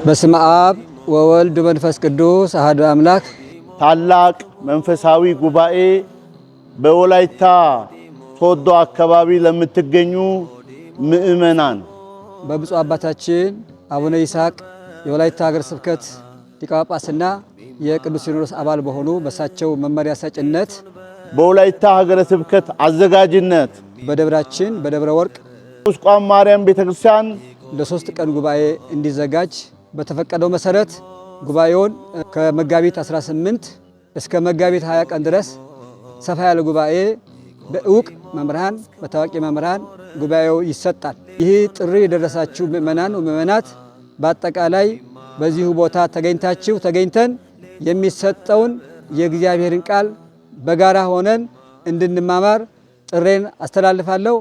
በስመ አብ ወወልድ ወመንፈስ ቅዱስ አሐዱ አምላክ። ታላቅ መንፈሳዊ ጉባኤ በወላይታ ሶዶ አካባቢ ለምትገኙ ምእመናን በብፁዕ አባታችን አቡነ ይስሐቅ የወላይታ ሀገረ ስብከት ሊቀ ጳጳስና የቅዱስ ሲኖዶስ አባል በሆኑ በሳቸው መመሪያ ሰጭነት በወላይታ ሀገረ ስብከት አዘጋጅነት በደብራችን በደብረ ወርቅ ቁስቋም ማርያም ቤተክርስቲያን ለሶስት ቀን ጉባኤ እንዲዘጋጅ በተፈቀደው መሰረት ጉባኤውን ከመጋቢት 18 እስከ መጋቢት 20 ቀን ድረስ ሰፋ ያለ ጉባኤ በእውቅ መምህራን በታዋቂ መምህራን ጉባኤው ይሰጣል። ይህ ጥሪ የደረሳችሁ ምእመናን ወምእመናት በአጠቃላይ በዚሁ ቦታ ተገኝተን የሚሰጠውን የእግዚአብሔርን ቃል በጋራ ሆነን እንድንማማር ጥሬን አስተላልፋለሁ።